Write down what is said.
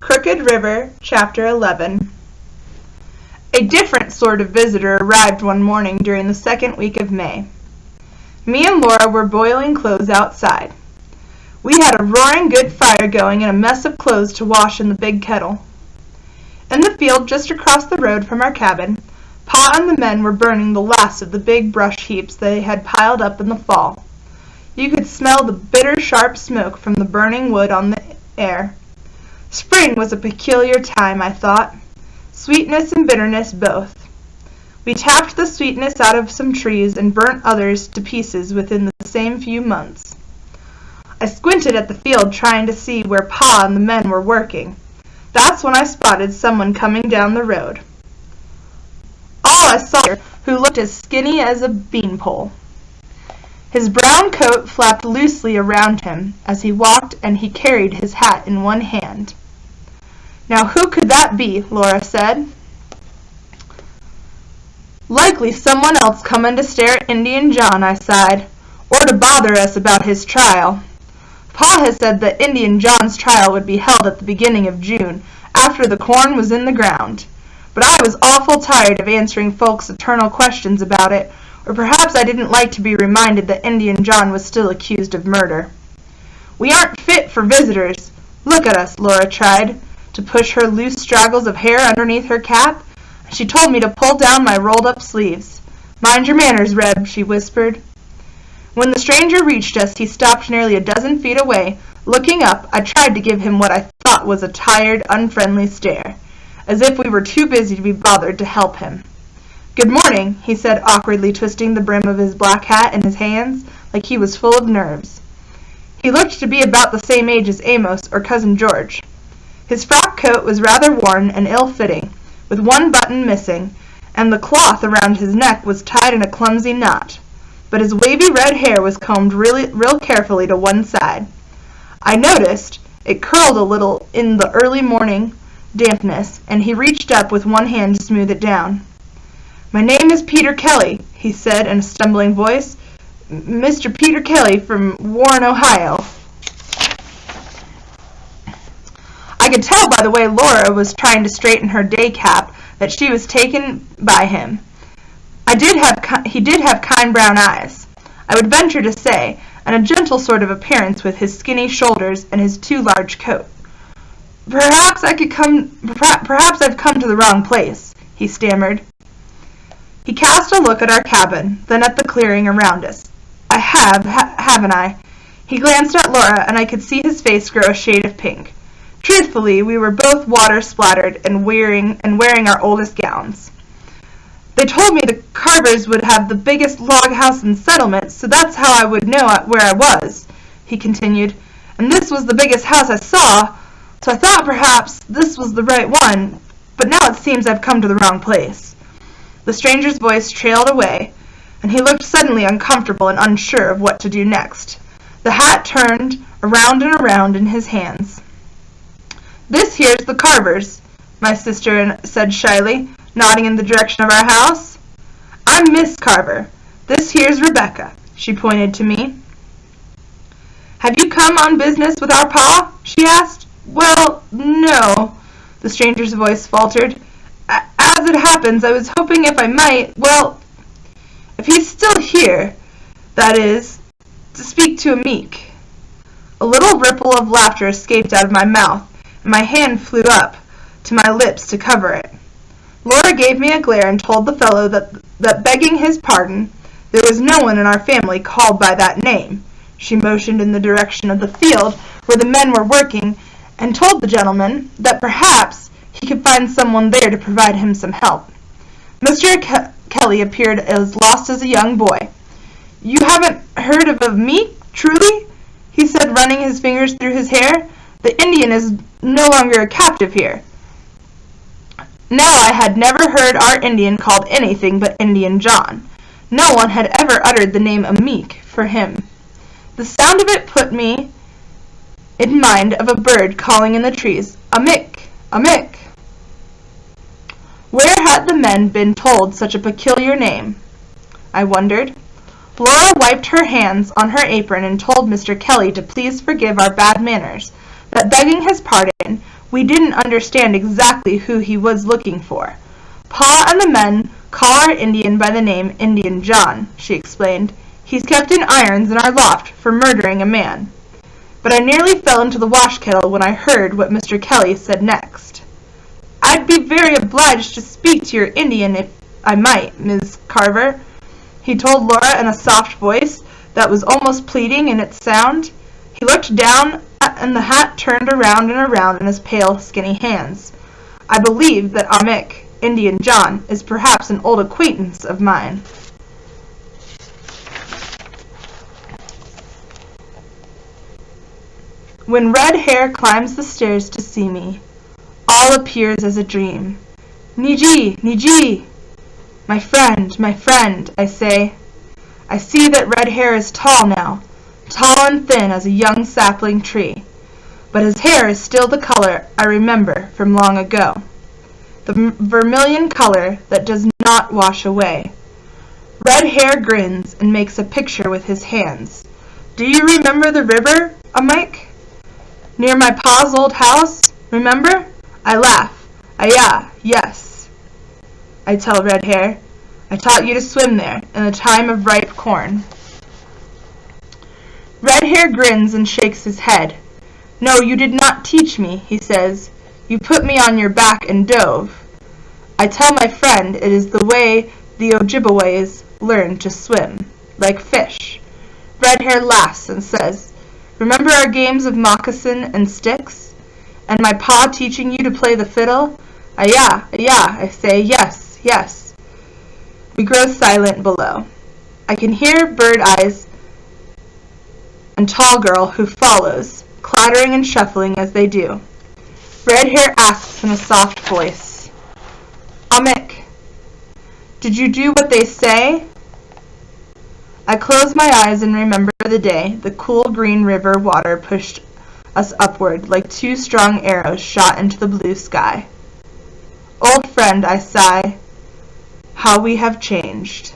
Crooked River, Chapter 11. A different sort of visitor arrived one morning during the second week of May. Me and Laura were boiling clothes outside. We had a roaring good fire going and a mess of clothes to wash in the big kettle. In the field just across the road from our cabin, Pa and the men were burning the last of the big brush heaps they had piled up in the fall. You could smell the bitter, sharp smoke from the burning wood on the air. Spring was a peculiar time, I thought. Sweetness and bitterness both. We tapped the sweetness out of some trees and burnt others to pieces within the same few months. I squinted at the field trying to see where Pa and the men were working. That's when I spotted someone coming down the road. All I saw who looked as skinny as a beanpole. His brown coat flapped loosely around him as he walked, and he carried his hat in one hand. "Now who could that be?" Laura said. "Likely someone else coming to stare at Indian John," I sighed, "or to bother us about his trial. Pa has said that Indian John's trial would be held at the beginning of June, after the corn was in the ground. But I was awful tired of answering folks' eternal questions about it, or perhaps I didn't like to be reminded that Indian John was still accused of murder. We aren't fit for visitors. Look at us," Laura tried to push her loose straggles of hair underneath her cap. She told me to pull down my rolled-up sleeves. "Mind your manners, Reb," she whispered. When the stranger reached us, he stopped nearly a dozen feet away. Looking up, I tried to give him what I thought was a tired, unfriendly stare, as if we were too busy to be bothered to help him. "Good morning," he said, awkwardly twisting the brim of his black hat in his hands like he was full of nerves. He looked to be about the same age as Amos or Cousin George. His frock coat was rather worn and ill-fitting, with one button missing, and the cloth around his neck was tied in a clumsy knot. But his wavy red hair was combed real carefully to one side. I noticed it curled a little in the early morning dampness, and he reached up with one hand to smooth it down. "My name is Peter Kelly," he said in a stumbling voice. "Mr. Peter Kelly from Warren, Ohio." I could tell by the way Laura was trying to straighten her day cap that she was taken by him. He did have kind brown eyes, I would venture to say, and a gentle sort of appearance with his skinny shoulders and his too large coat. Perhaps I've come to the wrong place," he stammered. He cast a look at our cabin, then at the clearing around us. "I haven't I?" He glanced at Laura, and I could see his face grow a shade of pink. Truthfully, we were both water-splattered and wearing our oldest gowns. "They told me the Carvers would have the biggest log house in settlement, so that's how I would know where I was," he continued. "And this was the biggest house I saw, so I thought perhaps this was the right one, but now it seems I've come to the wrong place." The stranger's voice trailed away, and he looked suddenly uncomfortable and unsure of what to do next. The hat turned around and around in his hands. "This here's the Carvers," my sister said shyly, nodding in the direction of our house. "I'm Miss Carver. This here's Rebecca." She pointed to me. "Have you come on business with our pa?" she asked. "Well, no," the stranger's voice faltered. "As it happens, I was hoping if I might, well, if he's still here, that is, to speak to a meek." A little ripple of laughter escaped out of my mouth, and my hand flew up to my lips to cover it. Laura gave me a glare and told the fellow that begging his pardon, there was no one in our family called by that name. She motioned in the direction of the field where the men were working, and told the gentleman that perhaps he could find someone there to provide him some help. Mr. Kelly appeared as lost as a young boy. "You haven't heard of a Meek, truly?" he said, running his fingers through his hair. "The Indian is no longer a captive here." Now I had never heard our Indian called anything but Indian John. No one had ever uttered the name Meek for him. The sound of it put me in mind of a bird calling in the trees, "Amik, Amik." Where had the men been told such a peculiar name, I wondered. Laura wiped her hands on her apron and told Mr. Kelly to please forgive our bad manners, that begging his pardon, We didn't understand exactly who he was looking for. Pa and the men call our Indian by the name Indian John, she explained. He's kept in irons in our loft for murdering a man. But I nearly fell into the wash kettle when I heard what Mr. Kelly said next. I'd be very obliged to speak to your Indian if I might, Miss Carver, he told Laura in a soft voice that was almost pleading in its sound. He looked down, and the hat turned around and around in his pale, skinny hands. I believe that Amick, Indian John, is perhaps an old acquaintance of mine. When red hair climbs the stairs to see me, all appears as a dream. Niji, Niji! My friend, I say. I see that red hair is tall now, tall and thin as a young sapling tree, but his hair is still the color I remember from long ago, the vermilion color that does not wash away. Red hair grins and makes a picture with his hands. Do you remember the river, Amick? Near my pa's old house, remember? I laugh. Yes. I tell Red Hair. I taught you to swim there in the time of ripe corn. Red Hair grins and shakes his head. No, you did not teach me, he says. You put me on your back and dove. I tell my friend it is the way the Ojibways learn to swim, like fish. Red Hair laughs and says, remember our games of moccasin and sticks? And my pa teaching you to play the fiddle? I say, yes. We grow silent below. I can hear Bird Eyes and Tall Girl, who follows, clattering and shuffling as they do. Red Hair asks in a soft voice, Amick, did you do what they say? I close my eyes and remember the day the cool green river water pushed us upward like two strong arrows shot into the blue sky. Old friend, I sigh, how we have changed.